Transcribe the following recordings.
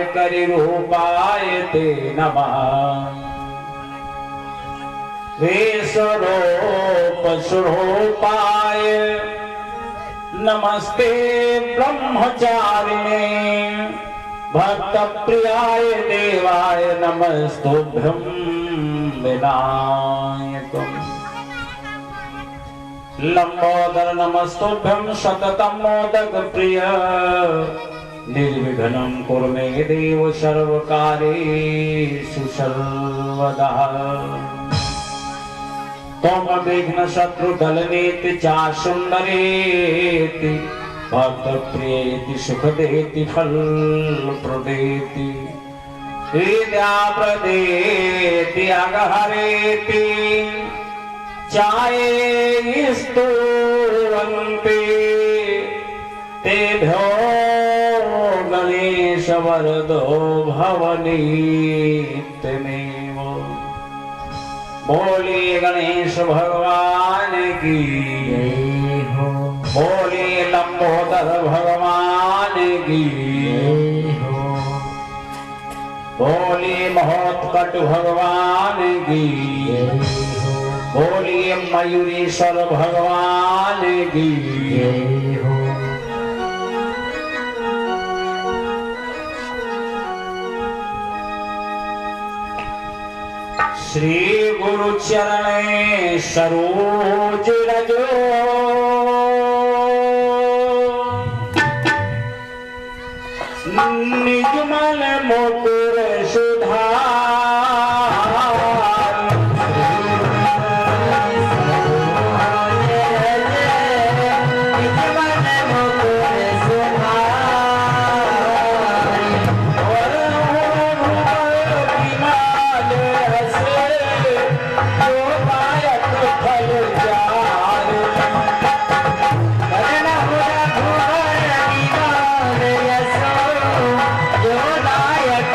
करि रूपाय ते नमः। वेशरूप स्वरूपाय नमस्ते ब्रह्मचारिणे। भक्त प्रियाय देवाय नमस्तुभ्यं विनायकम्। लंबोदर नमस्तुभ्यं सततं मोदक प्रिय। निर्विघ्नं कुरु मे देव सर्वकार्येषु सर्वदा। त्वं विघ्न शत्रु दलनेति चा सुंदरेति। भक्त प्रियेति सुख देति फल प्रदेति। विद्या प्रदेति अगहरेति। चाये स्तुवन्ति तेभ्यो गणेश वरदो भवनीत्यमेव। बोलिए गणेश भगवान की जय हो। बोलिए लंबोदर भगवान की जय हो। बोलिए महोत्कट भगवान की जय हो। बोलिए मयूरेश्वर भगवान की जय हो। श्री गुरु चरणे सरोज रजो। निज मन मुकुर सुधार। निज मन मुकुर सुधार। और विमाल हसे जो पायक फल चार। भजन हुआ भुवन विमाल हसो जो नायक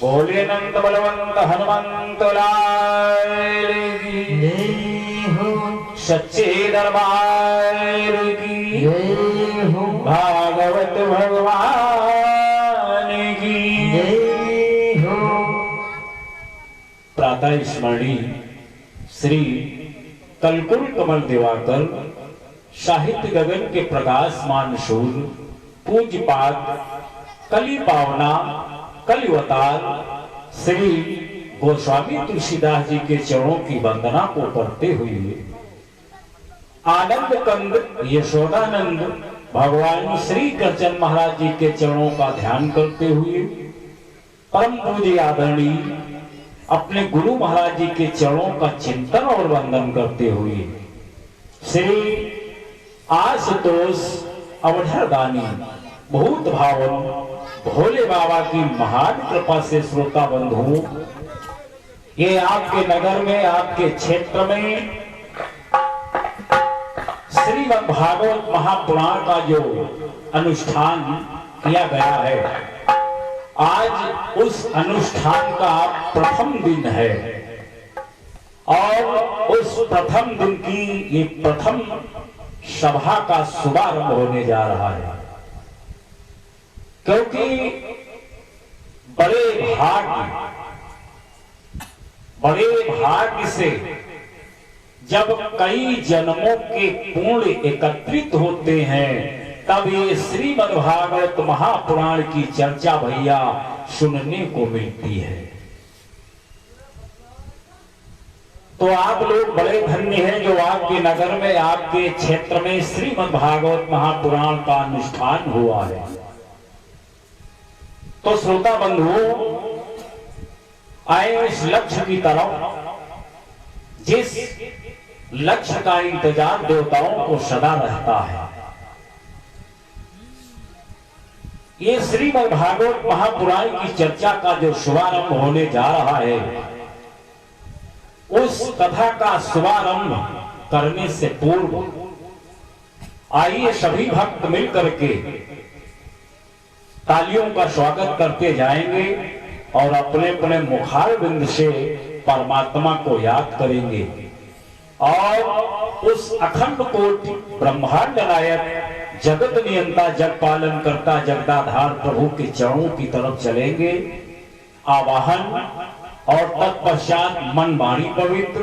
भोलेनंद बलवंत हनुमंत लाल की जय हो, सच्चे दरबार की जय हो, भागवत भगवान की जय हो। प्रातः स्मरणी श्री कलकुल कमल दिवाकर साहित्य गगन के प्रकाशमान शूल पूज्यपाद कली पावना कलिवतार श्री गोस्वामी तुलसीदास जी के चरणों की वंदना को करते हुए आनंद कंद यशोदानंद भगवान श्री कृष्ण महाराज जी के चरणों का ध्यान करते हुए परम पूज्य आदरणीय अपने गुरु महाराज जी के चरणों का चिंतन और वंदन करते हुए श्री आशुतोष अवधरदानी बहुत भावन भोले बाबा की महान कृपा से श्रोता बंधु ये आपके नगर में आपके क्षेत्र में श्रीमद् भागवत महापुराण का जो अनुष्ठान किया गया है आज उस अनुष्ठान का प्रथम दिन है और उस प्रथम दिन की ये प्रथम सभा का शुभारंभ होने जा रहा है क्योंकि बड़े भाग्य से जब कई जन्मों के पुण्य एकत्रित होते हैं तब ये श्रीमद् भागवत महापुराण की चर्चा भैया सुनने को मिलती है। तो आप लोग बड़े धन्य हैं जो आपके नगर में आपके क्षेत्र में श्रीमद् भागवत महापुराण का अनुष्ठान हुआ है। तो श्रोता बंधुओं आए इस लक्ष्य की तरफ जिस लक्ष्य का इंतजार देवताओं को सदा रहता है। ये श्रीमद् भागवत महापुराण की चर्चा का जो शुभारंभ होने जा रहा है उस कथा का शुभारंभ करने से पूर्व आइए सभी भक्त मिलकर के तालियों का स्वागत करते जाएंगे और अपने अपने मुखार बिंद से परमात्मा को याद करेंगे और उस अखंड कोटि ब्रह्मांड नायक जगत नियंता जग पालन करता जगदाधार प्रभु के चरणों की तरफ चलेंगे। आवाहन और तत्पश्चात मन वाणी पवित्र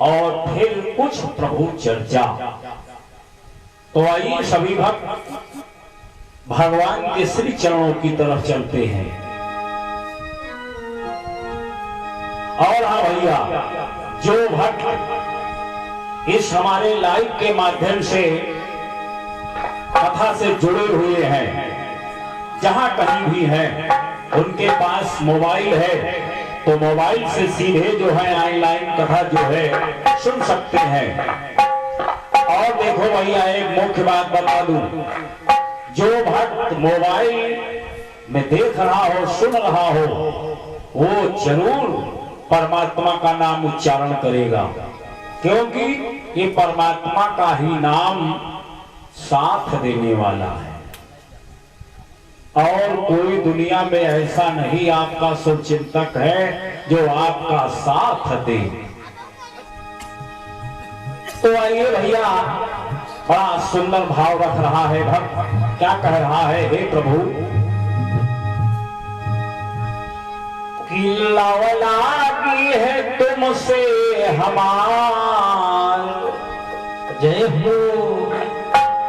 और फिर कुछ प्रभु चर्चा। तो आइए सभी भक्त भगवान के श्री चरणों की तरफ चलते हैं। और हाँ भैया जो भक्त इस हमारे लाइव के माध्यम से कथा से जुड़े हुए हैं जहां कहीं भी हैं उनके पास मोबाइल है तो मोबाइल से सीधे जो है ऑनलाइन कथा जो है सुन सकते हैं। और देखो भैया एक मुख्य बात बता दूं, जो भक्त मोबाइल में देख रहा हो सुन रहा हो वो जरूर परमात्मा का नाम उच्चारण करेगा, क्योंकि ये परमात्मा का ही नाम साथ देने वाला है और कोई दुनिया में ऐसा नहीं आपका शुभचिंतक है जो आपका साथ दे। तो आइए भैया, बड़ा सुंदर भाव रख रहा है भक्त, क्या कह रहा है, हे प्रभु कि लवलागी है तुमसे हमार, जय हो,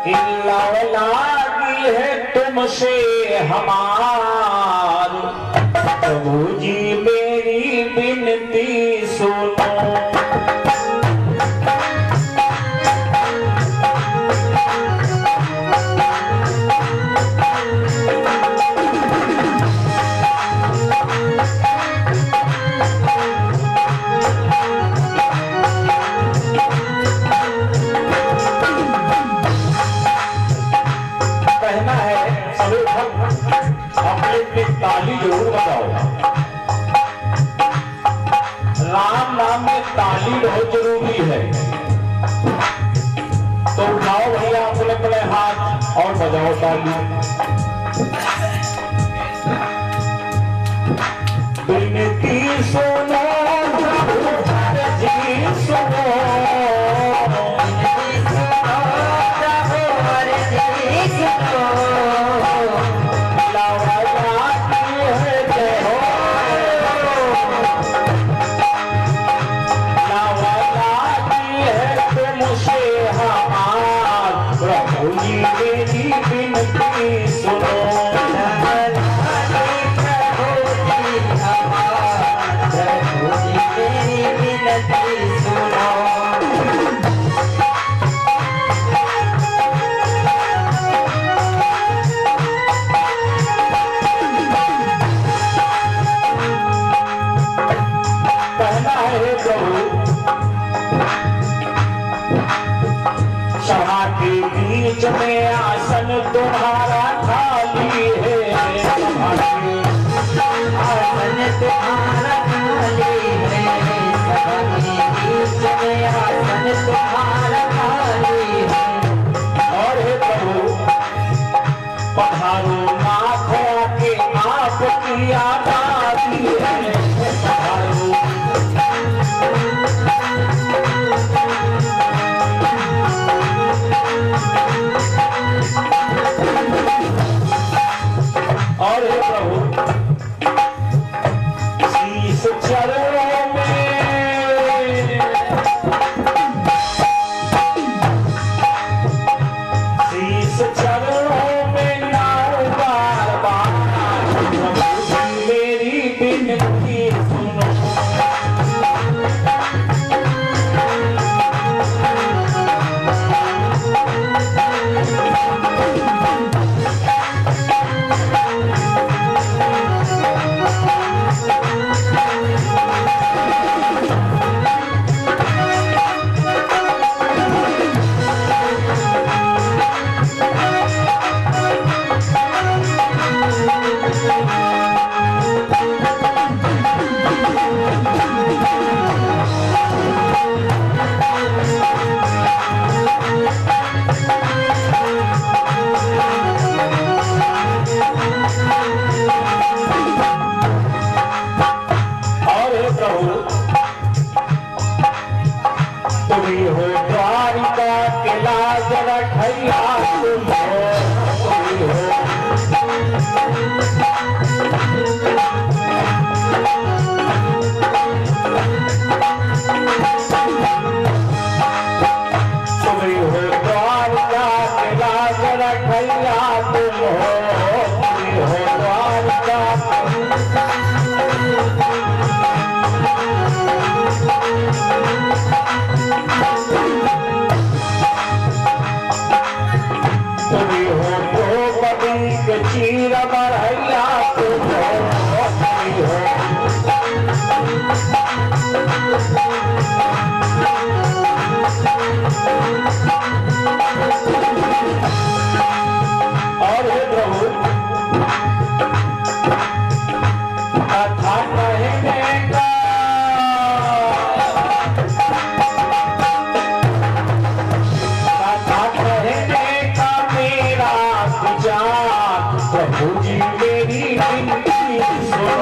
कि लवलागी है तुमसे हमार, प्रभु जी मेरी विनती सुनो। ताली जरूर बजाओ, राम नाम में ताली बहुत जरूरी है। तो उठाओ भैया अपने अपने हाथ और बजाओ ताली। विनती सुनो जी सुनो, बीच में आसन तुम्हारा खाली है, आसन तुम्हारा खाली है, बीच में आसन तुम्हारा खाली है। और हे प्रभु पधारो नाथ के आपकी आबादी है, पधारो और हे प्रभु शीश चरणों में, शीश चरणों में नाओ बार बार, मेरी विनती सुनो। तुम्ही हो द्वारिका के लाज रखैया, तुम हो, तुम्ही हो, तुम्ही हो द्वारिका के लाज रखैया, तुम हो, तुम्ही हो बढ़ैया तू होती हो। और हे प्रभु कथा कहने का प्रभु जी मेरी विनती सुनो।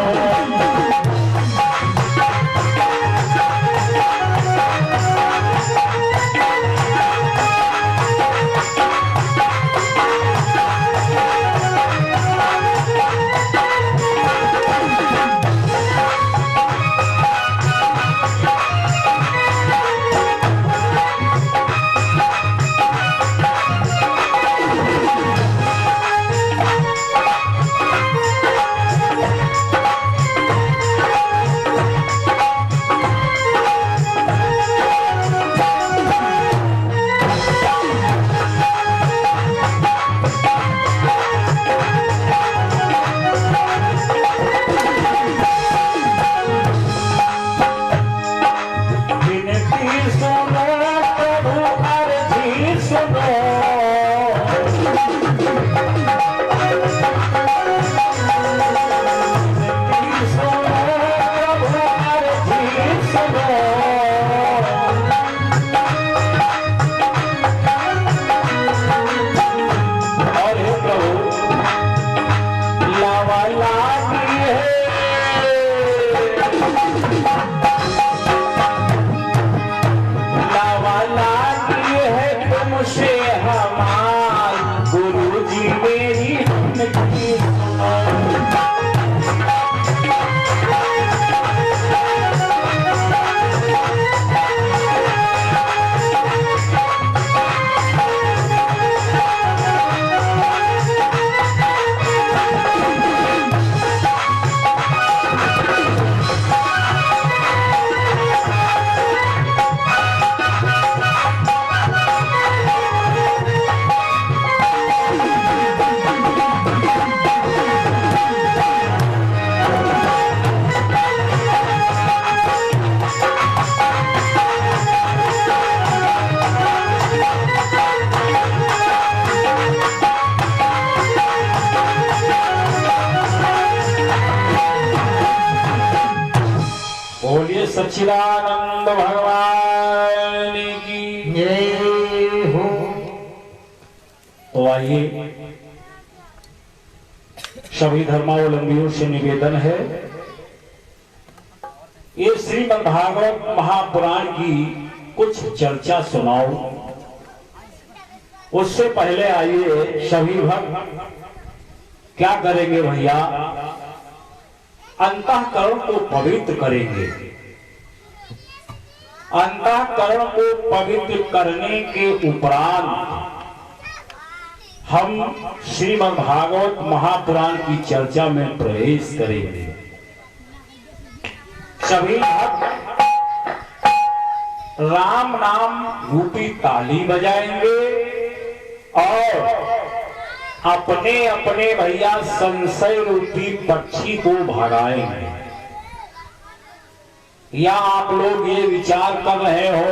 सच्चिदानंद भगवान की जय हो। तो आइए सभी धर्मावलंबियों से निवेदन है, ये श्रीमद् भागवत महापुराण की कुछ चर्चा सुनाओ। उससे पहले आइए सभी भक्त क्या करेंगे भैया, अंतःकरण को पवित्र करेंगे। अंतःकरण को पवित्र करने के उपरांत हम श्रीमद् भागवत महापुराण की चर्चा में प्रवेश करेंगे। सभी भक्त राम नाम रूपी ताली बजाएंगे और अपने अपने भैया संशय रूपी पक्षी को भगाएंगे। या आप लोग ये विचार कर रहे हो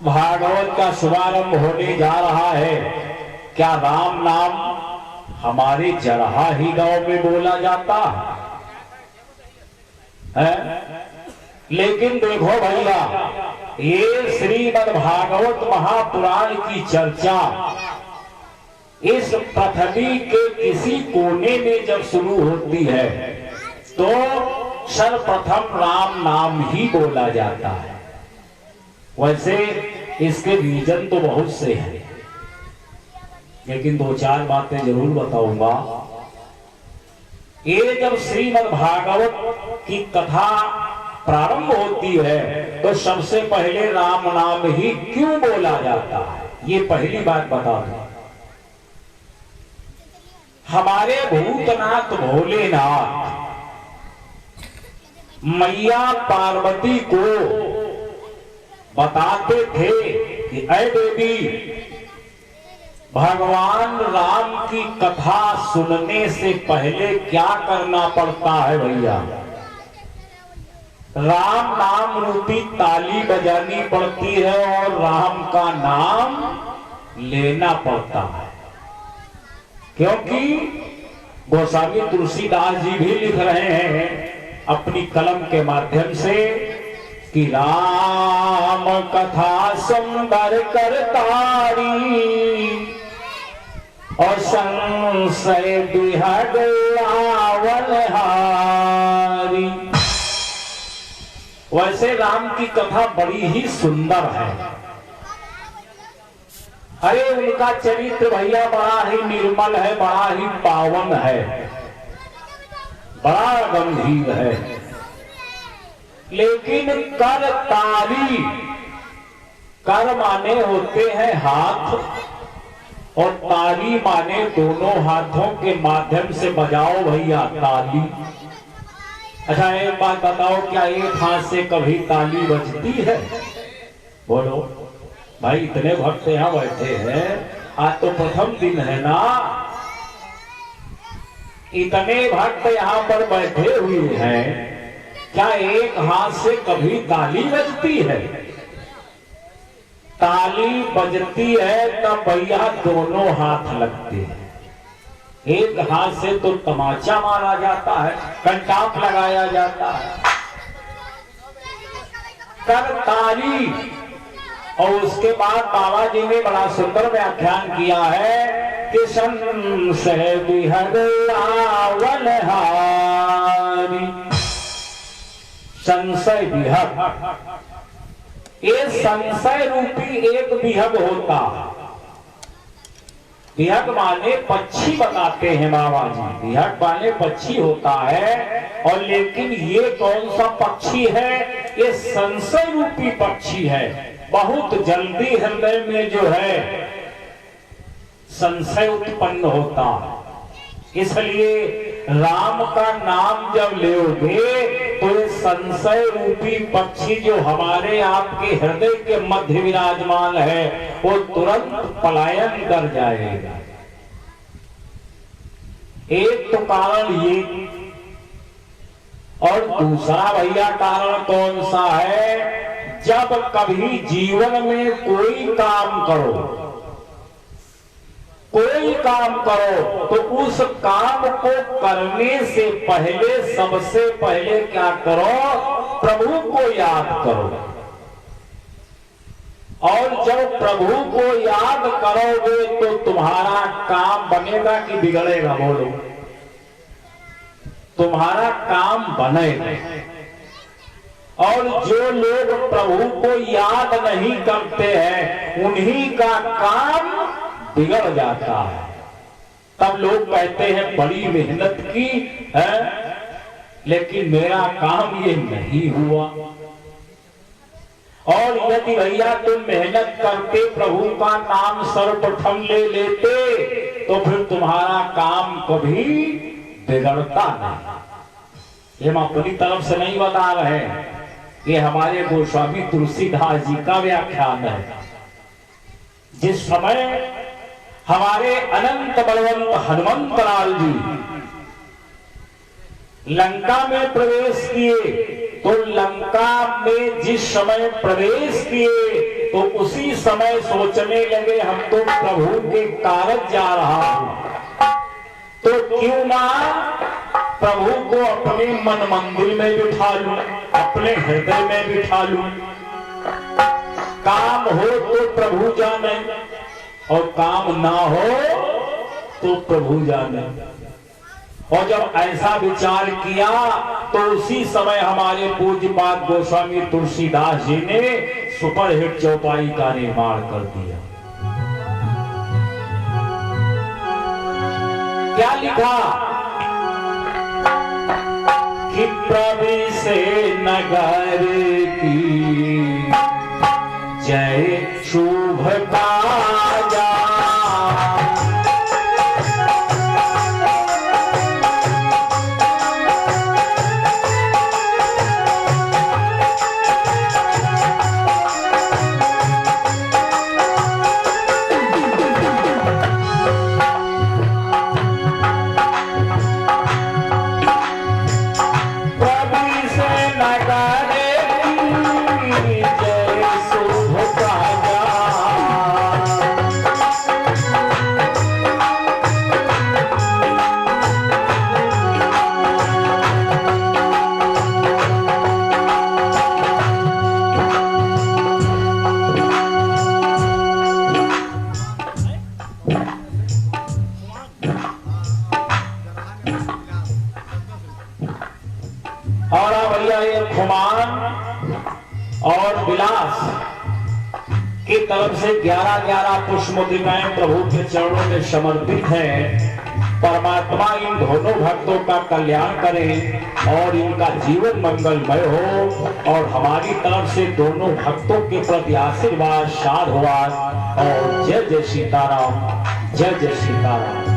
भागवत का शुभारंभ होने जा रहा है, क्या राम नाम हमारे जरहा ही गांव में बोला जाता है? लेकिन देखो भैया, ये श्रीमद् भागवत महापुराण की चर्चा इस पृथ्वी के किसी कोने में जब शुरू होती है तो सर्वप्रथम राम नाम ही बोला जाता है। वैसे इसके रीजन तो बहुत से हैं, लेकिन दो चार बातें जरूर बताऊंगा। ये जब श्रीमद् भागवत की कथा प्रारंभ होती है तो सबसे पहले राम नाम ही क्यों बोला जाता है, ये पहली बात बता दूं। हमारे भूतनाथ भोलेनाथ मैया पार्वती को बताते थे कि ऐ देवी, भगवान राम की कथा सुनने से पहले क्या करना पड़ता है भैया? राम नाम रूपी ताली बजानी पड़ती है और राम का नाम लेना पड़ता है। क्योंकि गोस्वामी तुलसीदास जी भी लिख रहे हैं अपनी कलम के माध्यम से कि राम कथा सुंदर करतारी और संशय बिहग रावण हारी। वैसे राम की कथा बड़ी ही सुंदर है। अरे उनका चरित्र भैया बड़ा ही निर्मल है, बड़ा ही पावन है, बड़ा गंभीर है। लेकिन कर ताली, कर माने होते हैं हाथ और ताली माने दोनों हाथों के माध्यम से बजाओ भैया ताली। अच्छा एक बात बताओ, क्या एक हाथ से कभी ताली बजती है? बोलो भाई, इतने भक्त यहाँ बैठे हैं, आज तो प्रथम दिन है ना, इतने भक्त यहाँ पर बैठे हुए हैं, क्या एक हाथ से कभी ताली बजती है? ताली बजती है तब भैया दोनों हाथ लगते हैं। एक हाथ से तो तमाचा मारा जाता है, कंटाप लगाया जाता है। करताली। और उसके बाद बाबा जी ने बड़ा सुंदर व्याख्यान किया है कि संशय बिहग रावण हारी। संशय बिहग, ये संशय रूपी एक बिहग होता। बिहग माने पक्षी बताते हैं बाबा जी, बिहग माने पक्षी होता है। और लेकिन ये कौन सा पक्षी है? ये संशय रूपी पक्षी है। बहुत जल्दी हृदय में जो है संशय उत्पन्न होता है। इसलिए राम का नाम जब लोगे तो ये संशय रूपी पक्षी जो हमारे आपके हृदय के मध्य विराजमान है वो तुरंत पलायन कर जाएगा। एक तो कारण ये, और दूसरा भैया कारण कौन सा है? जब कभी जीवन में कोई काम करो, कोई काम करो तो उस काम को करने से पहले सबसे पहले क्या करो? प्रभु को याद करो। और जब प्रभु को याद करोगे तो तुम्हारा काम बनेगा कि बिगड़ेगा? बोलो, तुम्हारा काम बनेगा। और जो लोग प्रभु को याद नहीं करते हैं उन्हीं का काम बिगड़ जाता है। तब लोग कहते हैं बड़ी मेहनत की है लेकिन मेरा काम ये नहीं हुआ। और यदि भैया तुम मेहनत करते, प्रभु का नाम सर्वप्रथम ले लेते तो फिर तुम्हारा काम कभी बिगड़ता नहीं। ये हम अपनी तरफ से नहीं बता रहे हैं, ये हमारे गोस्वामी तुलसीदास जी का व्याख्यान है। जिस समय हमारे अनंत बलवंत हनुमंत लाल जी लंका में प्रवेश किए तो लंका में जिस समय प्रवेश किए तो उसी समय सोचने लगे हम तो प्रभु के कारज जा रहा हूं, तो क्यों ना प्रभु को अपने मन मंदिर में बिठा लूं, अपने हृदय में बिठा लूं। काम हो तो प्रभु जाने और काम ना हो तो प्रभु जाने। और जब ऐसा विचार किया तो उसी समय हमारे पूज्यपाद गोस्वामी तुलसीदास जी ने सुपरहिट चौपाई का निर्माण कर दिया। क्या लिखा कि प्रवेश नगर की जय शुभ काजा, और अब भैया ये खुमान और विलास की तरफ से 11-11 पुष्पमुद्रिकाएं प्रभु के चरणों में समर्पित हैं। परमात्मा इन दोनों भक्तों का कल्याण करें और इनका जीवन मंगलमय हो और हमारी तरफ से दोनों भक्तों के प्रति आशीर्वाद साधुवाद और जय जय सीताराम, जय जय सीताराम।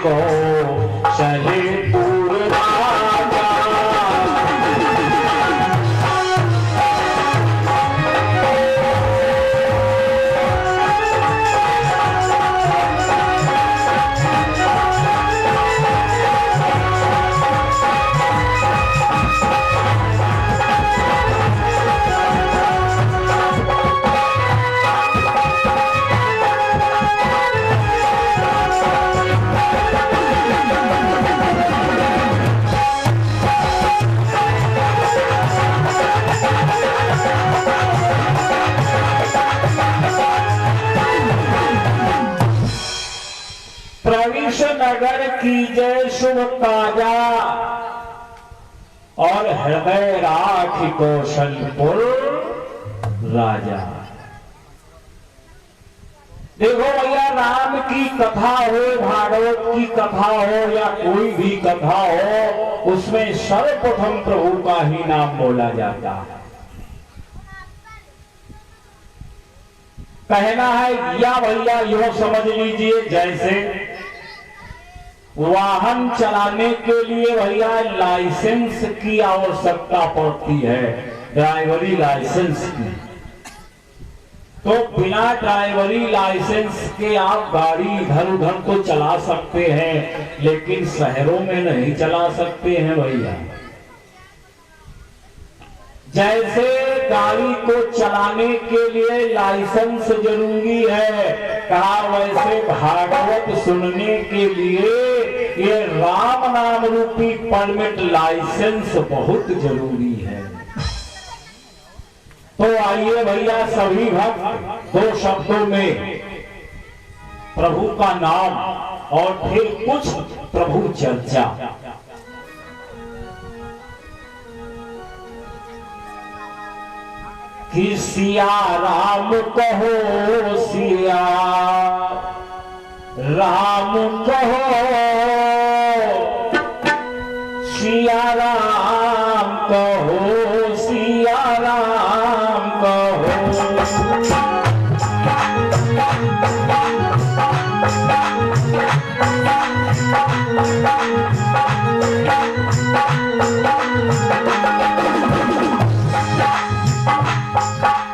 को शहीदपुर राजा नगर की जय शुभ ताजा और हृदय राख कौशलपुर राजा। देखो भैया, राम की कथा हो, भागवत की कथा हो या कोई भी कथा हो, उसमें सर्वप्रथम प्रभु का ही नाम बोला जाता है। कहना है या भैया यो समझ लीजिए, जैसे वाहन चलाने के लिए भैया लाइसेंस की आवश्यकता पड़ती है, ड्राइवरी लाइसेंस की। तो बिना ड्राइवरी लाइसेंस के आप गाड़ी इधर उधर तो चला सकते हैं, लेकिन शहरों में नहीं चला सकते हैं भैया। जैसे गाड़ी को चलाने के लिए लाइसेंस जरूरी है, कहा वैसे भागवत सुनने के लिए ये राम नाम रूपी परमिट लाइसेंस बहुत जरूरी है। तो आइए भैया सभी भक्त 2 शब्दों में प्रभु का नाम और फिर कुछ प्रभु चर्चा। कि सिया राम कहो, सिया राम कहो, सिया राम कहो, सिया राम कहो।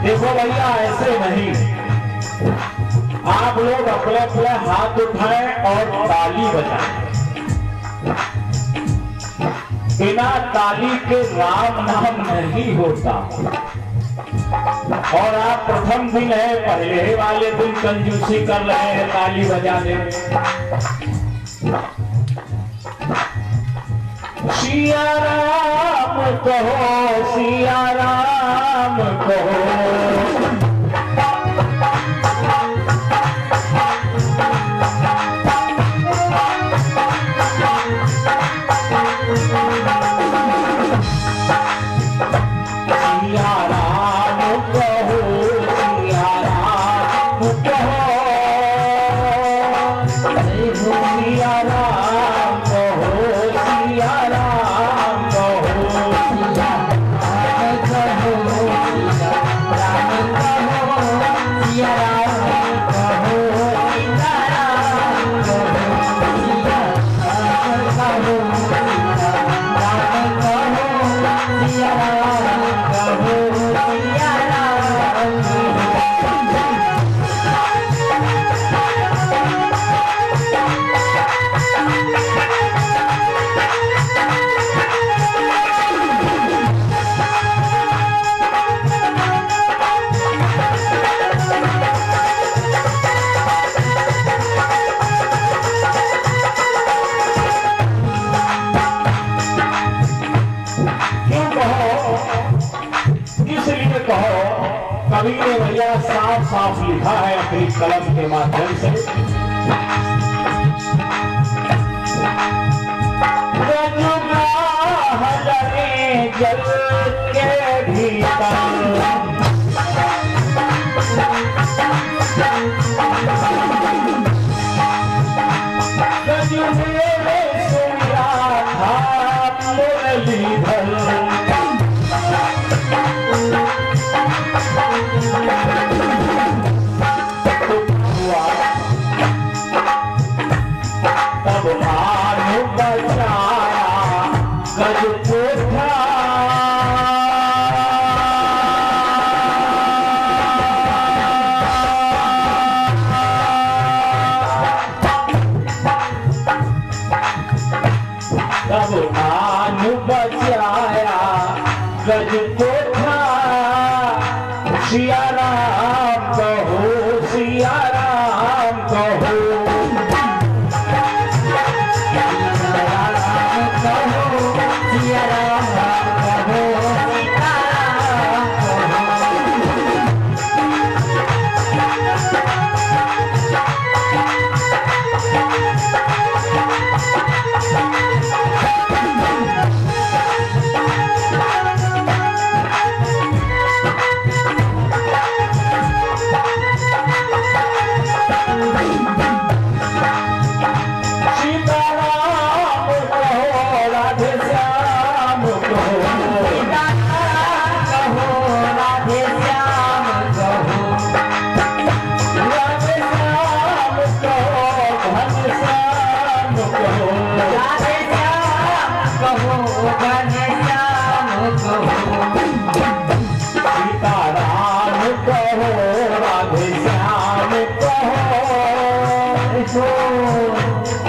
देखो भैया, ऐसे नहीं, आप लोग अपने अपने हाथ उठाएं और ताली बजाएं। बिना ताली के राम नाम नहीं होता। और आप प्रथम दिन है, पहले वाले दिन कंजूसी कर रहे हैं ताली बजाने में। सिया राम कहो, सिया राम कहो, सिया किस लिए कहो, कवि ने भैया साफ साफ लिखा है अपनी कलम के माध्यम से। जल के भीतर तब भानु बचाया गज कोठा, तब भानु बचाया गज कोठा। सिया राम कहो, सिया राम कहो,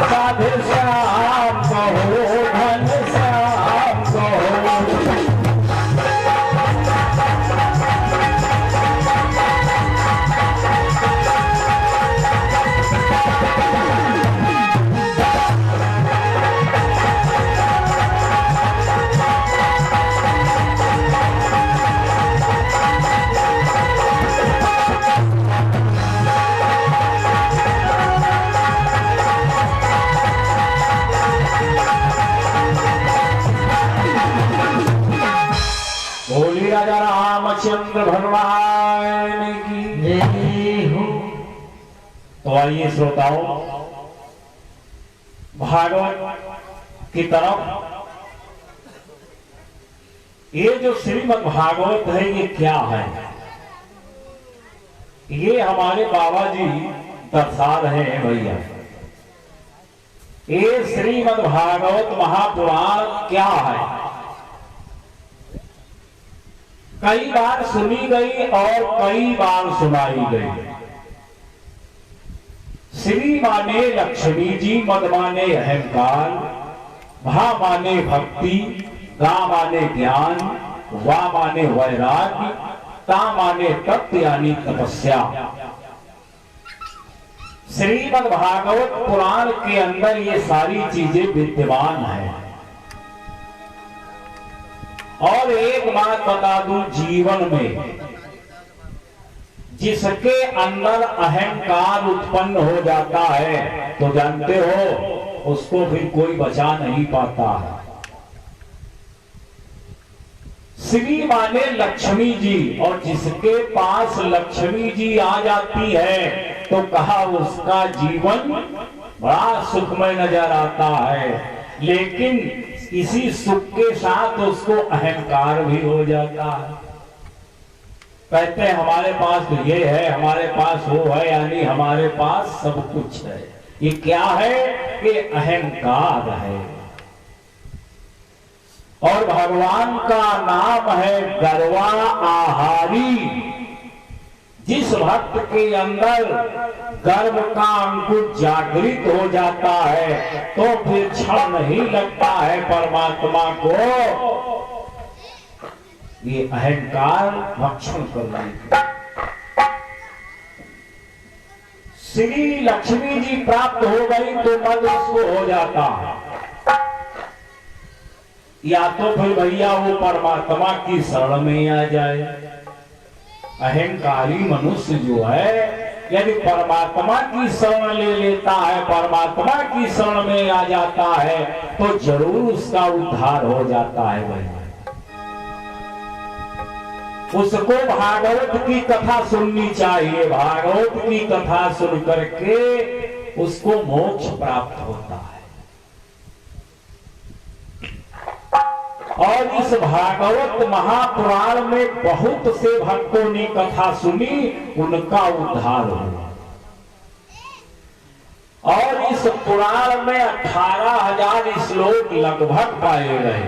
राधे श्याम कहो, घन श्याम कहो। बोली राजा रामचंद्र भगवान की जय हो। तो आइए श्रोताओं, भागवत की तरफ। ये जो श्रीमद् भागवत है ये क्या है, ये हमारे बाबा जी दर्शा रहे हैं भैया। ये श्रीमद् भागवत महापुराण क्या है, कई बार सुनी गई और कई बार सुनाई गई। श्री माने लक्ष्मी जी, मद माने अहंकार, भा माने भक्ति, गा माने ज्ञान, वा माने वैराग्य, ता माने तत्व यानी तपस्या। श्रीमद् भागवत पुराण के अंदर ये सारी चीजें विद्यमान है। और एक बात बता दूं, जीवन में जिसके अंदर अहंकार उत्पन्न हो जाता है तो जानते हो उसको फिर कोई बचा नहीं पाता है। श्री माने लक्ष्मी जी, और जिसके पास लक्ष्मी जी आ जाती है तो कहा उसका जीवन बड़ा सुखमय नजर आता है। लेकिन इसी सुख के साथ उसको अहंकार भी हो जाता है। कहते हैं हमारे पास तो ये है, हमारे पास वो है, यानी हमारे पास सब कुछ है। ये क्या है? ये अहंकार है। और भगवान का नाम है गर्वा आहारी। जिस भक्त के अंदर गर्व का अंकुर जागृत हो जाता है तो फिर क्षण नहीं लगता है परमात्मा को ये अहंकार भक्षण करने की। श्री लक्ष्मी जी प्राप्त हो गई तो मद उसको हो जाता है। या तो फिर भैया वो परमात्मा की शरण में आ जाए। अहंकारी मनुष्य जो है यदि परमात्मा की शरण ले लेता है, परमात्मा की शरण में आ जाता है, तो जरूर उसका उद्धार हो जाता है भैया। उसको भागवत की कथा सुननी चाहिए, भागवत की कथा सुन करके उसको मोक्ष प्राप्त होता है। और इस भागवत महापुराण में बहुत से भक्तों ने कथा सुनी, उनका उद्धार हुआ। और इस पुराण में 18,000 श्लोक लगभग पाए गए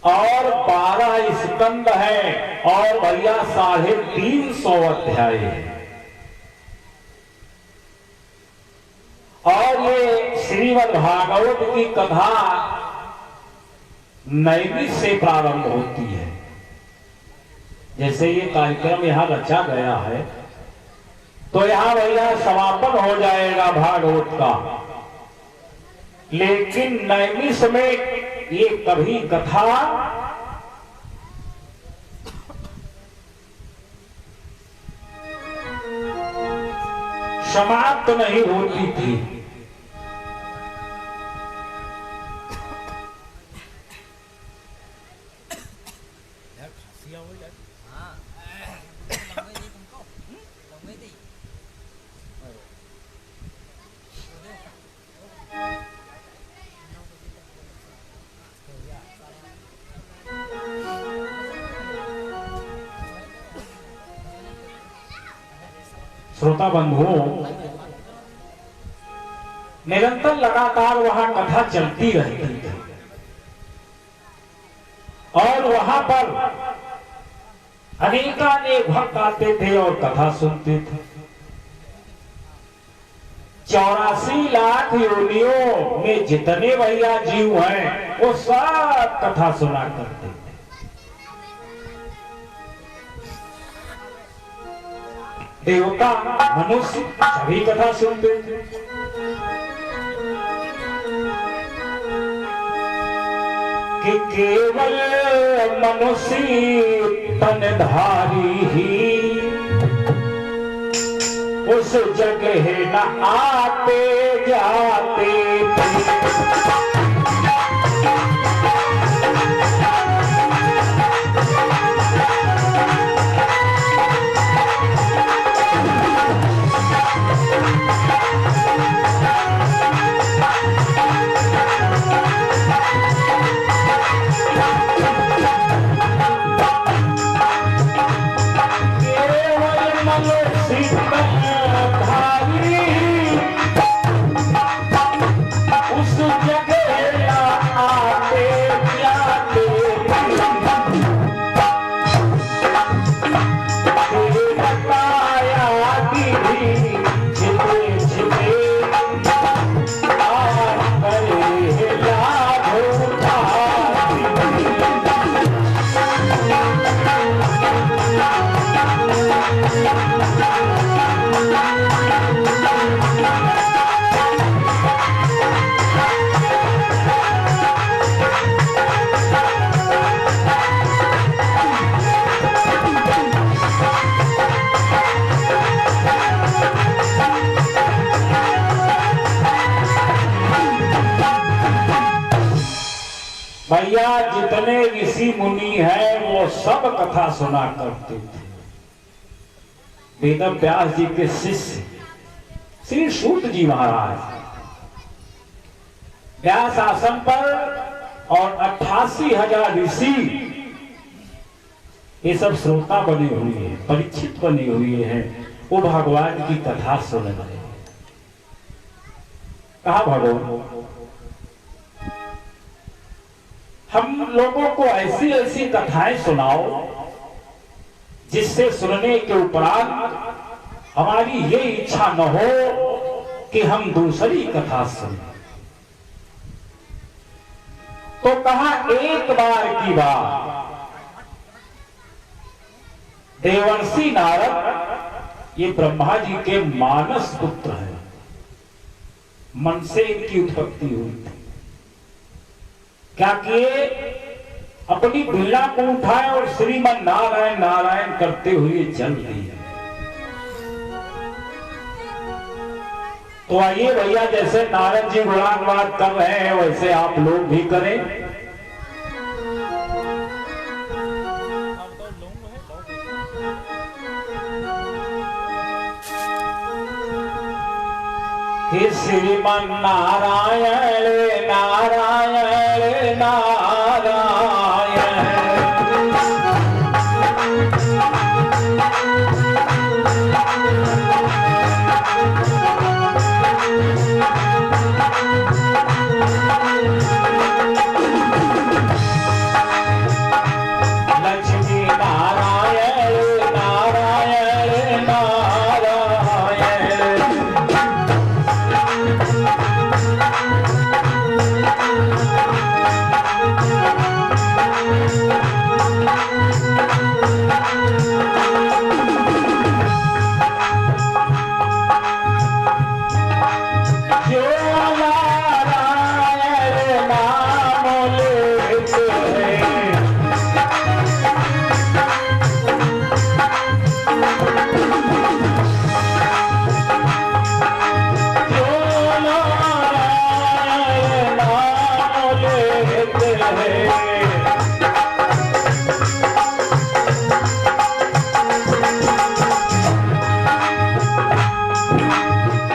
और 12 स्कंद है और भैया 350 अध्याय है। और ये श्रीमद् भागवत की कथा नैमिष से प्रारंभ होती है। जैसे ये कार्यक्रम यहाँ रचा गया है तो यहाँ भैया समापन हो जाएगा भागवत का, लेकिन नैमिष में ये कभी कथा समाप्त नहीं होती थी। श्रोता बंधुओं, निरंतर लगातार वहां कथा चलती रहती थी और वहां पर अनेकानेक भक्त आते थे और कथा सुनते थे। 84 लाख योनियों में जितने भैया जीव हैं वो सब कथा सुना करते थे। देवता मनुष्य सभी कथा सुनते थे। कि केवल मनुष्य तनधारी ही उस जगह न आते जाते थे। भैया जितने ऋषि मुनि हैं वो सब कथा सुना करते थे। वेद व्यास जी के शिष्य श्री सूत जी महाराज व्यास आसन पर और 88,000 ऋषि ये सब श्रोता बने हुए हैं, परीक्षित बने हुए हैं। वो भगवान की कथा सुन रहे हैं। कहा भगवान हम लोगों को ऐसी ऐसी कथाएं सुनाओ जिससे सुनने के उपरांत हमारी ये इच्छा न हो कि हम दूसरी कथा सुनें। तो कहा एक बार की बात, देवर्षि नारद ये ब्रह्मा जी के मानस पुत्र हैं, मन से इनकी उत्पत्ति हुई थी। क्या किए, अपनी वीणा को उठाए और श्रीमन नारायण नारायण करते हुए चल दिए। तो आइए भैया, जैसे नारद जी गुणानुवाद कर रहे हैं वैसे आप लोग भी करें। हे श्रीमन नारायण नारायण नारायण, लक्ष्मी नारायण नारायण नारायण, जो नारायण नाम लेते हैं, जो नारायण नाम लेते हैं,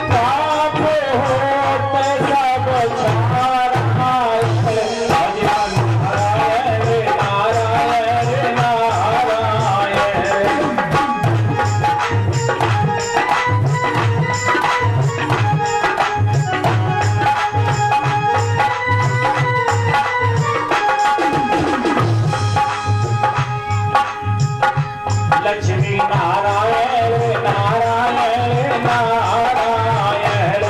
पाप होते सब छाड़ा है। भजन नारायण नारायण नारायण, लक्ष्मी नारायण नारायण नारायण,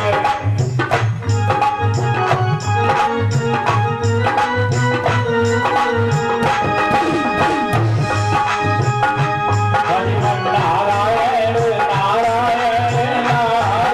भजन नारायण नारायण नारायण,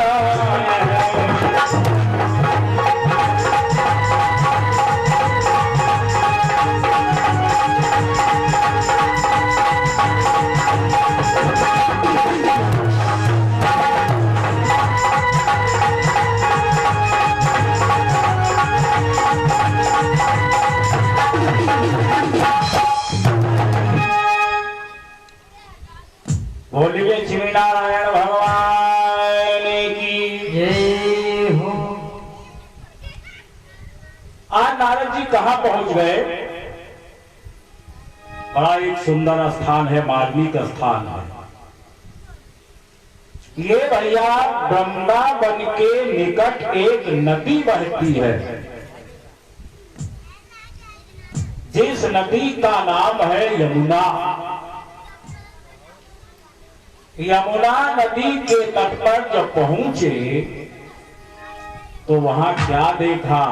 बोलिए श्री नारायण भगवान की। जय हो। आज नारद जी कहां पहुंच गए? बड़ा एक सुंदर स्थान है, मार्मिक स्थान है। ये भैया वृंदावन के निकट एक नदी बहती है, जिस नदी का नाम है यमुना। यमुना नदी के तट पर जब पहुंचे तो वहां क्या देखा?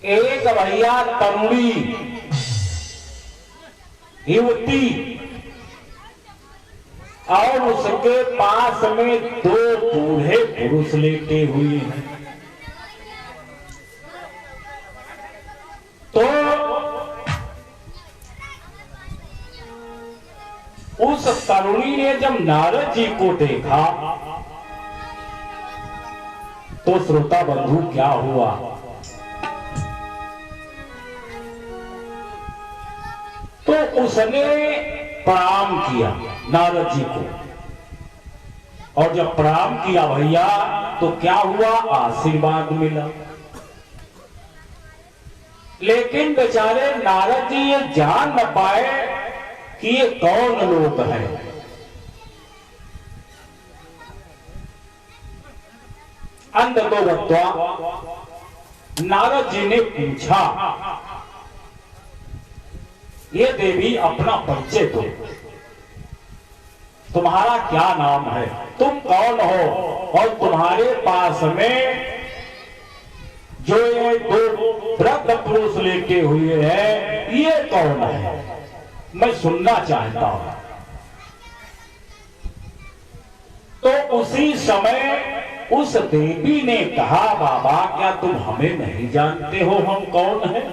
एक भैया तरुणी युवती और उसके पास में दो बूढ़े पुरुष लेटे हुए हैं। तो उस तरुणी ने जब नारद जी को देखा तो श्रोता बंधु क्या हुआ? तो उसने प्रणाम किया नारद जी को, और जब प्रणाम किया भैया तो क्या हुआ? आशीर्वाद मिला। लेकिन बेचारे नारद जी ये जान न पाए कि ये कौन लोग हैं। अंधतोगत्वा नारद जी ने पूछा, ये देवी अपना परिचय दो, तुम्हारा क्या नाम है, तुम कौन हो, और तुम्हारे पास में जो ये दो वृद्ध पुरुष लेटे हुए हैं ये कौन है, मैं सुनना चाहता हूं। तो उसी समय उस देवी ने कहा, बाबा क्या तुम हमें नहीं जानते हो हम कौन हैं?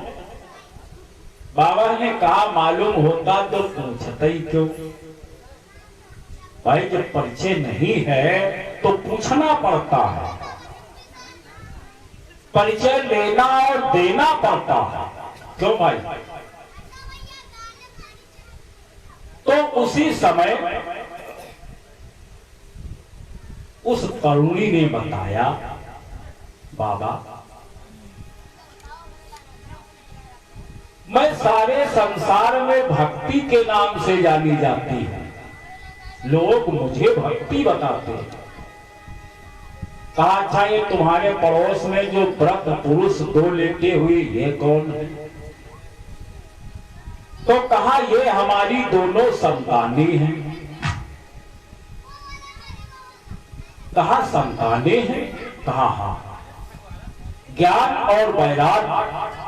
बाबा ने कहा, मालूम होता तो पूछते ही क्यों? भाई जब परिचय नहीं है तो पूछना पड़ता है, परिचय लेना और देना पड़ता है, क्यों भाई? तो उसी समय उस तरुणी ने बताया, बाबा मैं सारे संसार में भक्ति के नाम से जानी जाती है, लोग मुझे भक्ति बताते हैं। कहा, अच्छा ये तुम्हारे पड़ोस में जो व्रत पुरुष दो लेटे हुए ये कौन है? तो कहा, ये हमारी दोनों संतानें हैं। कहा, संतानें हैं? कहा, हाँ। ज्ञान और वैराग्य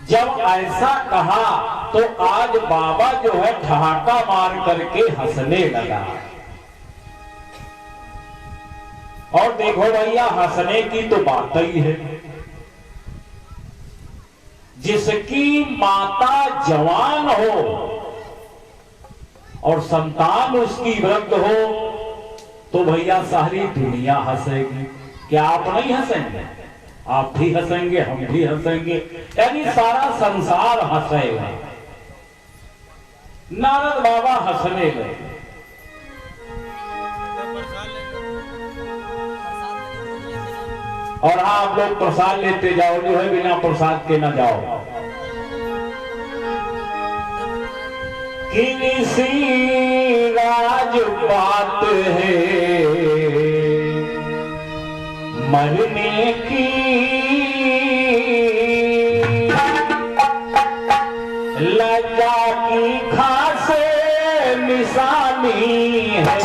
जब ऐसा कहा तो आज बाबा जो है ठहाका मार करके हंसने लगा। और देखो भैया, हंसने की तो बात ही है, जिसकी माता जवान हो और संतान उसकी वृद्ध हो तो भैया सारी दुनिया हंसेगी। क्या आप नहीं हंसेंगे? आप भी हंसेंगे, हम भी हंसेंगे, यानी सारा संसार हंसेगा। नारद बाबा हंसने लगे। और हाँ, आप लोग प्रसाद लेते जाओ, जो है बिना प्रसाद के ना जाओ। किसी राजपात है मरने की, लज्जा की खासे निशानी है।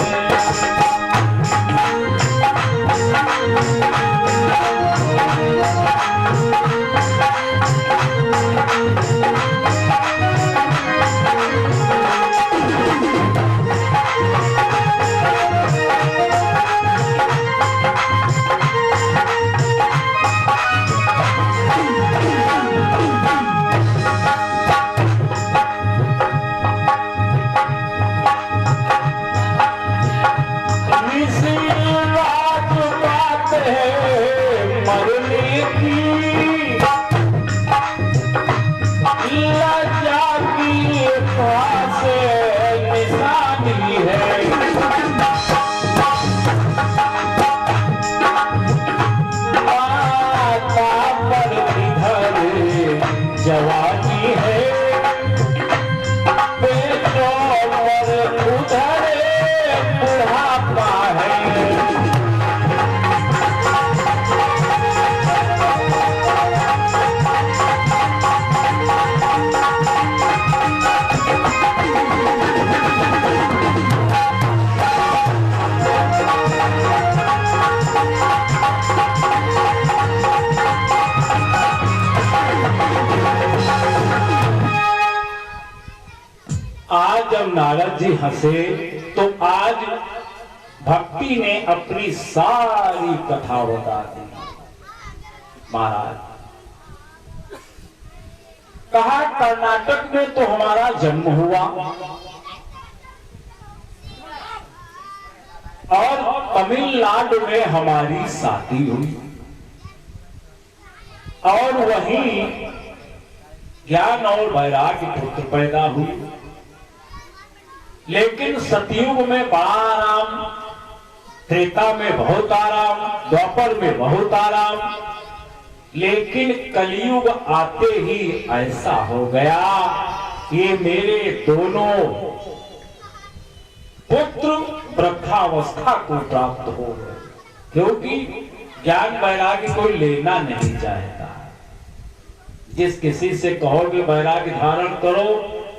जवानी है पेटों पर उधर बुढ़ापा है। आज जब नारद जी हंसे तो आज भक्ति ने अपनी सारी कथा बता दी। महाराज कहा, कर्नाटक में तो हमारा जन्म हुआ और तमिलनाडु में हमारी शादी हुई और वहीं ज्ञान और वैराग्य पुत्र पैदा हुई। लेकिन सतयुग में बड़ा आराम, त्रेता में बहुत आराम, द्वापर में बहुत आराम, लेकिन कलयुग आते ही ऐसा हो गया, ये मेरे दोनों पुत्र वृद्धावस्था को प्राप्त हो गए, क्योंकि ज्ञान वैराग्य कोई लेना नहीं चाहता। जिस किसी से कहोगे वैराग्य धारण करो,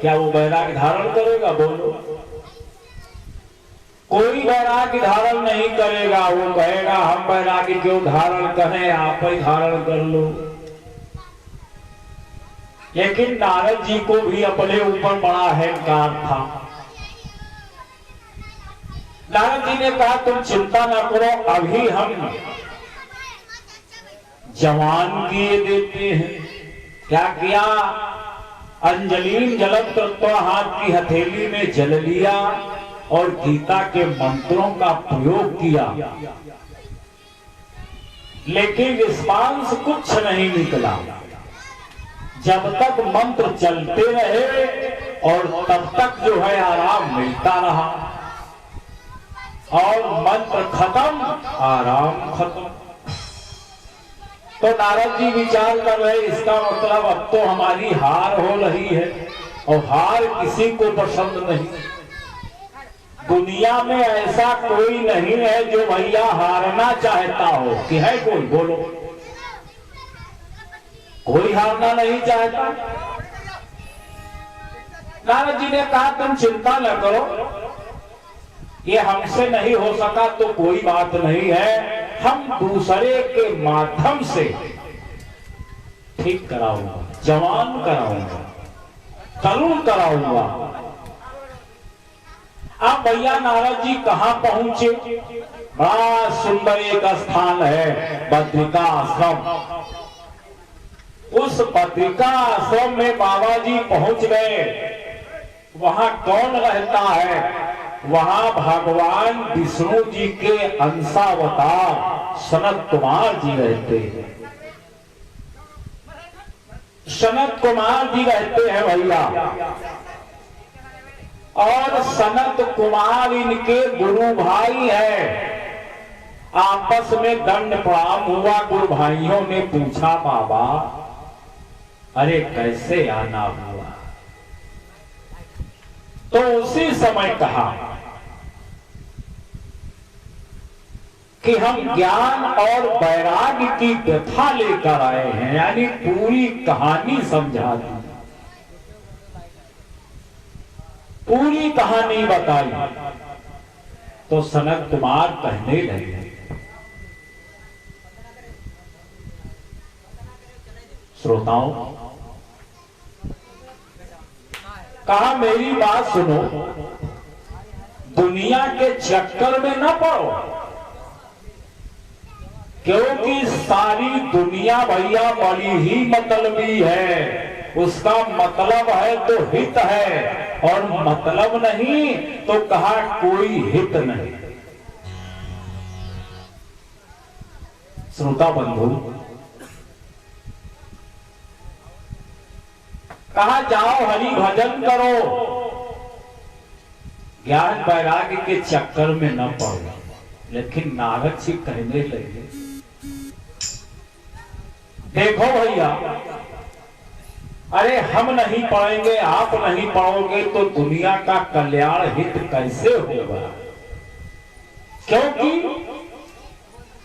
क्या वो वैराग्य धारण करेगा? बोलो। कोई वैराग्य धारण नहीं करेगा। वो कहेगा हम वैराग्य क्यों धारण करें, आप ही धारण कर लो। लेकिन नारद जी को भी अपने ऊपर बड़ा अहंकार था। नारद जी ने कहा तुम चिंता ना करो, अभी हम जवान किए देते हैं। क्या किया? अंजलिम जलत कृत्वा, हाथ की हथेली में जल लिया और गीता के मंत्रों का प्रयोग किया, लेकिन रिस्पांस कुछ नहीं निकला। जब तक मंत्र चलते रहे और तब तक जो है आराम मिलता रहा, और मंत्र खत्म, आराम खत्म। तो नारद जी विचार कर रहे, इसका मतलब अब तो हमारी हार हो रही है, और हार किसी को पसंद नहीं। दुनिया में ऐसा कोई नहीं है जो भैया हारना चाहता हो, कि है कोई? बोलो, कोई हारना नहीं चाहता। नारद जी ने कहा तुम चिंता न करो, ये हमसे नहीं हो सका तो कोई बात नहीं है, हम दूसरे के माध्यम से ठीक कराऊंगा, जवान कराऊंगा, तरुण कराऊंगा। अब भैया नारद जी कहां पहुंचे? बड़ा सुंदर एक स्थान है, बद्रिका आश्रम। उस बद्रिका आश्रम में बाबा जी पहुंच गए। वहां कौन रहता है? वहां भगवान विष्णु जी के अंशावतार सनत कुमार जी रहते हैं। सनत कुमार जी रहते हैं भैया, और सनत कुमार इनके गुरु भाई है। आपस में दंड प्रणाम हुआ। गुरु भाइयों ने पूछा बाबा, अरे कैसे आना हुआ? तो उसी समय कहा कि हम ज्ञान और वैराग्य की व्यथा लेकर आए हैं, यानी पूरी कहानी समझा दी, पूरी कहानी बताई। तो सनत कुमार कहने लगे, श्रोताओं, कहा मेरी बात सुनो, दुनिया के चक्कर में न पड़ो, क्योंकि सारी दुनिया भैया बड़ी ही मतलबी है। उसका मतलब है तो हित है, और मतलब नहीं तो कहा कोई हित नहीं। श्रोता बंधु, कहा जाओ हरि भजन करो, ज्ञान वैराग्य के चक्कर में न पड़ो। लेकिन नारद जी कहने लगे, देखो भैया, अरे हम नहीं पढ़ेंगे, आप नहीं पढ़ोगे तो दुनिया का कल्याण हित कैसे होगा? क्योंकि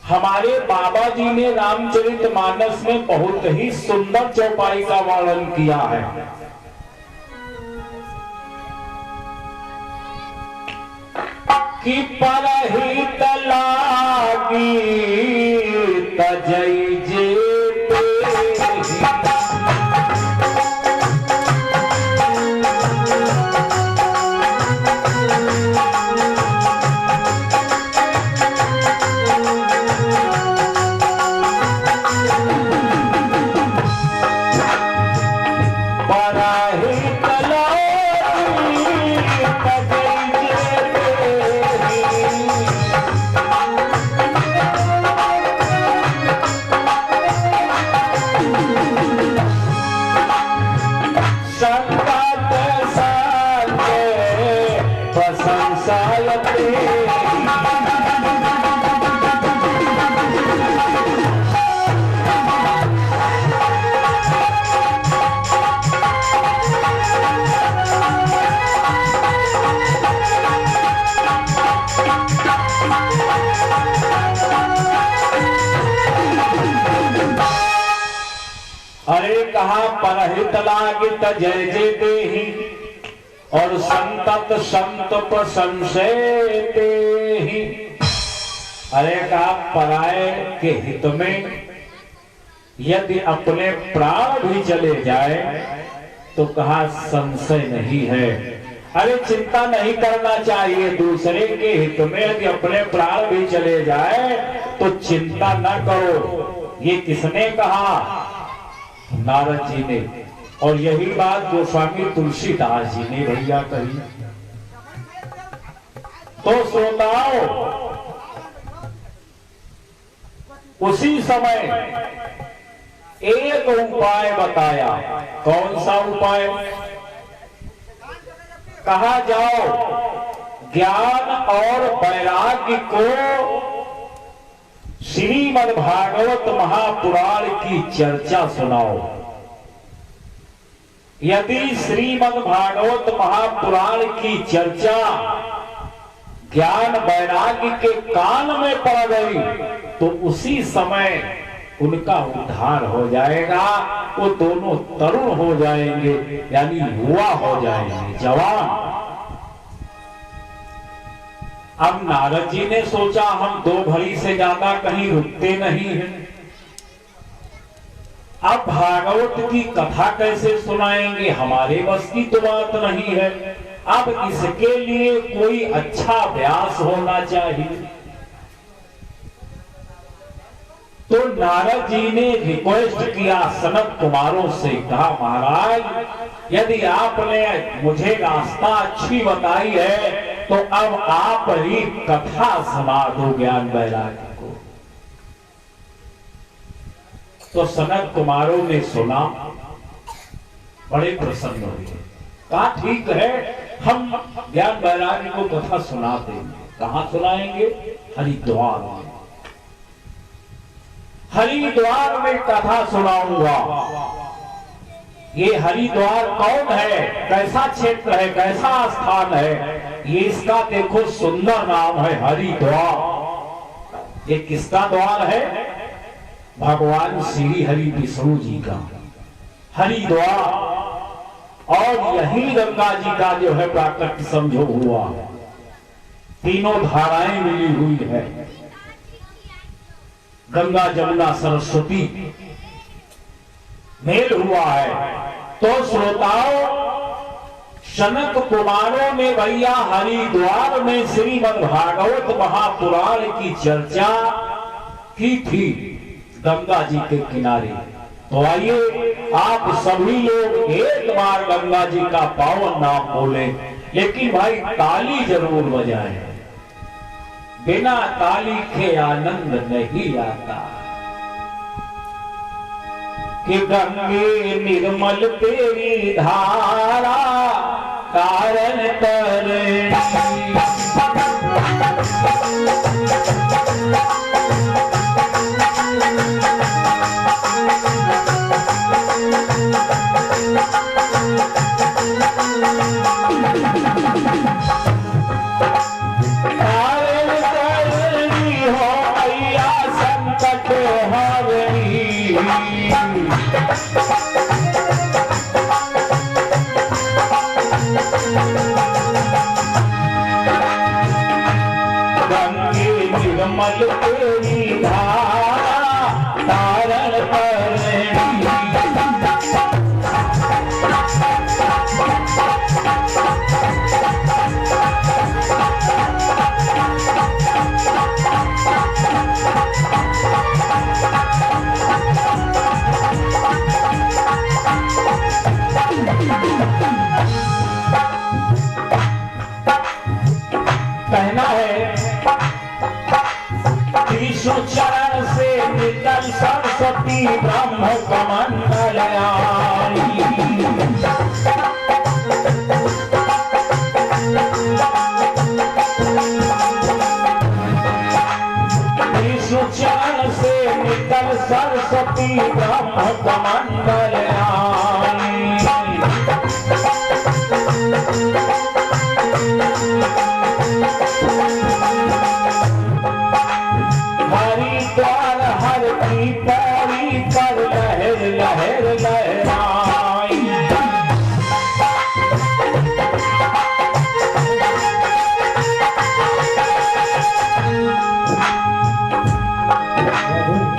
हमारे बाबा जी ने रामचरितमानस में बहुत ही सुंदर चौपाई का वर्णन किया है। कि परहित लागी तजई जे कहा परहित लागित जय जय देहि, और संतत संत प्रशंसे तेहि। अरे कहा पराये के हित में यदि अपने प्राण भी चले जाए तो कहा संशय नहीं है, अरे चिंता नहीं करना चाहिए दूसरे के हित में, यदि अपने प्राण भी चले जाए तो चिंता न करो। ये किसने कहा? नारद जी ने। और यही बात गोस्वामी तुलसीदास जी ने भैया कही। तो श्रोताओं, उसी समय एक उपाय बताया। कौन सा उपाय? कहा जाओ ज्ञान और वैराग्य को श्रीमद् भागवत महापुराण की चर्चा सुनाओ। यदि श्रीमद् भागवत महापुराण की चर्चा ज्ञान वैराग्य के कान में पड़ गई तो उसी समय उनका उद्धार हो जाएगा। वो दोनों तरुण हो जाएंगे, यानी युवा हो जाएंगे, जवान। अब नारद जी ने सोचा हम 2 घड़ी से ज्यादा कहीं रुकते नहीं हैं। अब भागवत की कथा कैसे सुनाएंगे? हमारे बस की तो बात नहीं है। अब इसके लिए कोई अच्छा व्यास होना चाहिए। तो नारद जी ने रिक्वेस्ट किया सनत कुमारों से, कहा महाराज यदि आपने मुझे रास्ता अच्छी बताई है तो अब आप ही कथा सुना दो ज्ञान वैराग्य को। तो सनत कुमारों ने सुना, बड़े प्रसन्न हुए। कहा ठीक है, हम ज्ञान वैराग्य को कथा सुना देंगे। कहां सुनाएंगे? हरिद्वार में। हरिद्वार में कथा सुनाऊंगा। ये हरिद्वार कौन है, कैसा क्षेत्र है, कैसा स्थान है? ये इसका देखो सुंदर नाम है हरिद्वार। ये किसका द्वार है? भगवान श्री हरि विष्णु जी का हरिद्वार। और यही गंगा जी का जो है प्राकट्य समझो हुआ। तीनों धाराएं मिली हुई है, गंगा जमुना सरस्वती मेल हुआ है। तो श्रोताओं, सनक कुमारों ने भैया हरिद्वार में श्रीमद् भागवत महापुराण की चर्चा की थी गंगा जी के किनारे। तो आइए आप सभी लोग एक बार गंगा जी का पावन नाम बोले, लेकिन भाई ताली जरूर बजाएं। बिना ताली के आनंद नहीं आता। कि गंगे निर्मल तेरी धारा कारण तरणी। गंगे निर्मल तेरी धारा तारण तरणी। कहना है कृष्ण चरण से निकल सरस्वती ब्रह्म कमंडल आई। कृष्ण चरण से निकल सरस्वती ब्रह्म कमंडल आई। हरिद्वार हर की पौड़ी पर लहर लहर लहराई।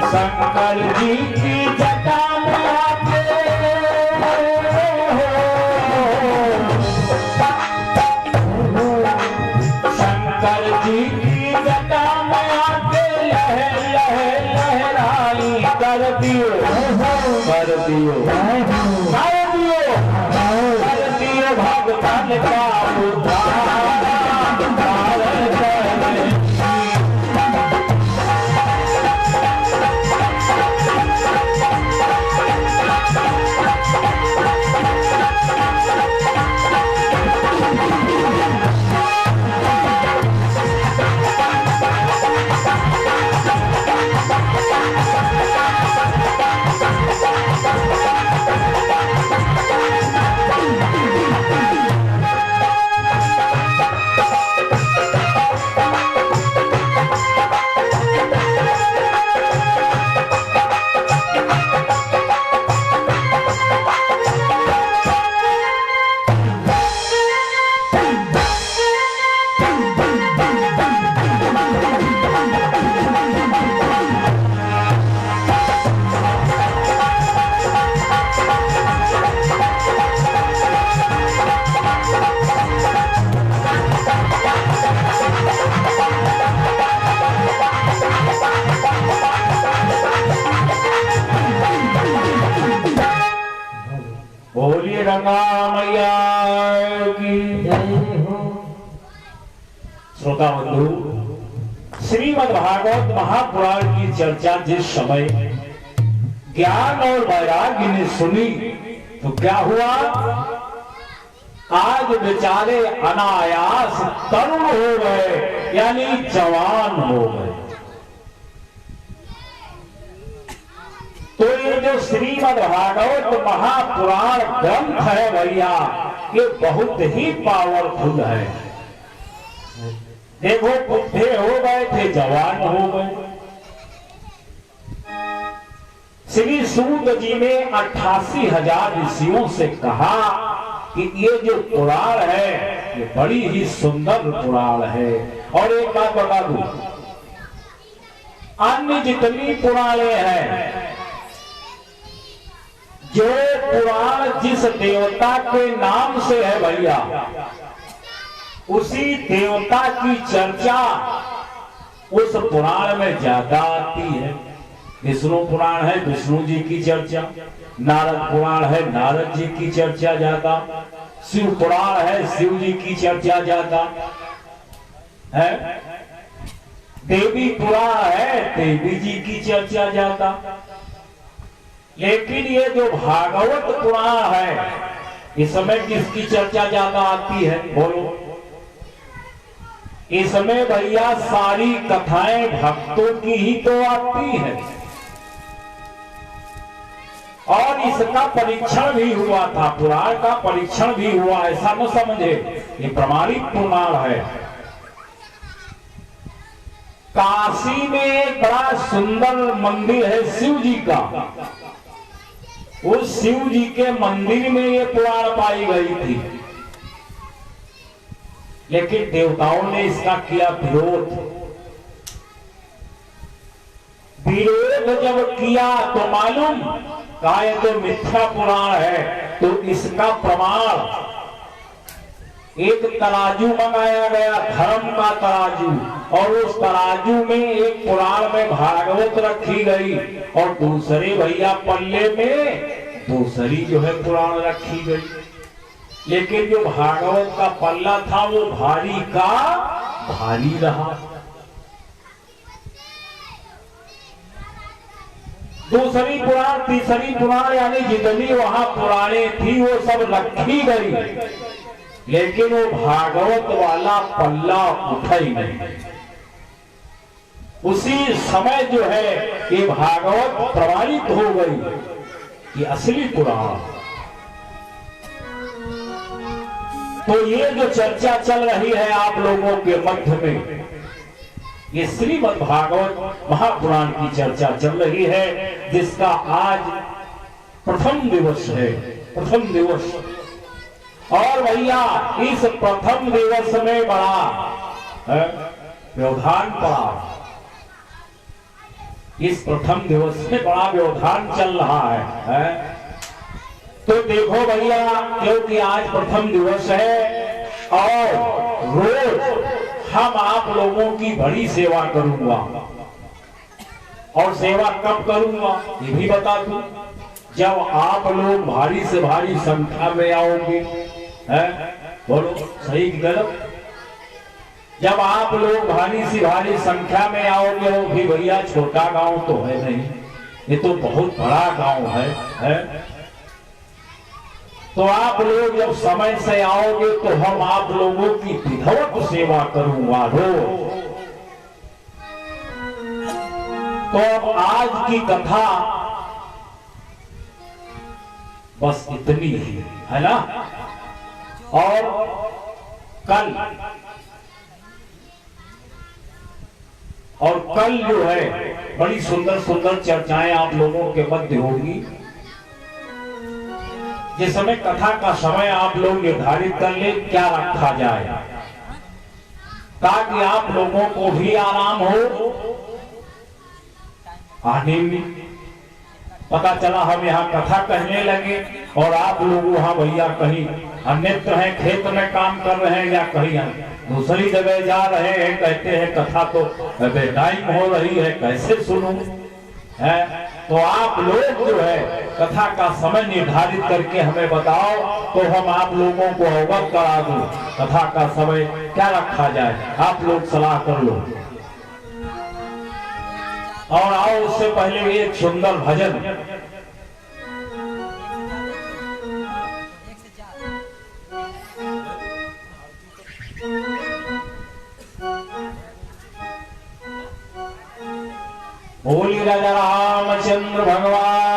शंकर जी की जटा में आके काल का उद्धार करे। बोलिए गंगा मैया की जय हो। श्रोता बंधु, श्रीमद् भागवत महापुराण की चर्चा जिस समय ज्ञान और वैराग्य ने सुनी तो क्या हुआ, आज बेचारे अनायास तरुण हो गए, यानी जवान हो गए। तो ये जो श्रीमद् भागवत महापुराण ग्रंथ है भैया, ये बहुत ही पावरफुल है। देखो, बुढ़े हो गए थे, जवान हो गए। श्री सूत जी ने 88,000 ऋषियों से कहा कि ये जो पुराण है ये बड़ी ही सुंदर पुराण है। और एक बात बता दूं, अन्य जितनी पुराणे हैं, जो पुराण जिस देवता के नाम से है भैया, उसी देवता की चर्चा उस पुराण में ज्यादा आती है। विष्णु पुराण है, विष्णु जी की चर्चा। नारद पुराण है, नारद जी की चर्चा ज्यादा। शिव पुराण है, शिव जी की चर्चा ज्यादा है। देवी पुराण है, देवी जी की चर्चा ज्यादा। लेकिन ये जो भागवत पुराण है, इसमें किसकी चर्चा ज्यादा आती है बोलो? इसमें भैया सारी कथाएं भक्तों की ही तो आती है। और इसका परीक्षण भी हुआ था, पुराण का परीक्षण भी हुआ, ऐसा न समझे, ये प्रमाणित पुराण है। काशी में एक बड़ा सुंदर मंदिर है शिव जी का। उस शिव जी के मंदिर में ये पुराण पाई गई थी, लेकिन देवताओं ने इसका किया विरोध। विरोध जब किया तो मालूम कहा ये तो मिथ्या पुराण है। तो इसका प्रमाण एक तराजू मंगाया गया, धर्म का तराजू, और उस तराजू में एक पुराण में भागवत रखी गई और दूसरे भैया पल्ले में दूसरी जो है पुराण रखी गई। लेकिन जो भागवत का पल्ला था वो भारी का भारी रहा। दूसरी पुराण, तीसरी पुराण, यानी जितनी वहां पुराणे थी वो सब रखी गई, लेकिन वो भागवत वाला पल्ला उठा ही नहीं। उसी समय जो है ये भागवत प्रमाणित हो गई कि असली पुराण। तो ये जो चर्चा चल रही है आप लोगों के मध्य में, ये श्रीमद् भागवत महापुराण की चर्चा चल रही है, जिसका आज प्रथम दिवस है, प्रथम दिवस। और भैया इस प्रथम दिवस में बड़ा व्यवधान पड़ा। इस प्रथम दिवस में बड़ा व्यवधान चल रहा है। तो देखो भैया, क्योंकि आज प्रथम दिवस है और रोज हम आप लोगों की बड़ी सेवा करूंगा। और सेवा कब करूंगा ये भी बता दूं, जब आप लोग भारी से भारी संख्या में आओगे, बोलो सही कि गलत? जब आप लोग भारी सी भारी संख्या में आओगे, वो भी भैया छोटा गांव तो है नहीं, ये तो बहुत बड़ा गांव है? तो आप लोग जब समय से आओगे तो हम आप लोगों की विधिवत सेवा करूंगा रोज। तो अब आज की कथा बस इतनी ही है ना। और कल जो है बड़ी सुंदर सुंदर चर्चाएं आप लोगों के मध्य होगी। जिस समय कथा का समय आप लोग निर्धारित कर ले क्या रखा जाए, ताकि आप लोगों को भी आराम हो आने में। पता चला हम यहाँ कथा कहने लगे और आप लोग वहां भैया कहीं अन्यत्र हैं, खेत में काम कर रहे हैं या कहीं दूसरी जगह जा रहे हैं, कहते हैं कथा तो बेटाइम हो रही है, कैसे सुनूं? है तो आप लोग जो है कथा का समय निर्धारित करके हमें बताओ, तो हम आप लोगों को अवगत करा दूं कथा का समय क्या रखा जाए। आप लोग सलाह कर लो। और आओ उससे पहले एक सुंदर भजन। बोली राजा रामचंद्र भगवान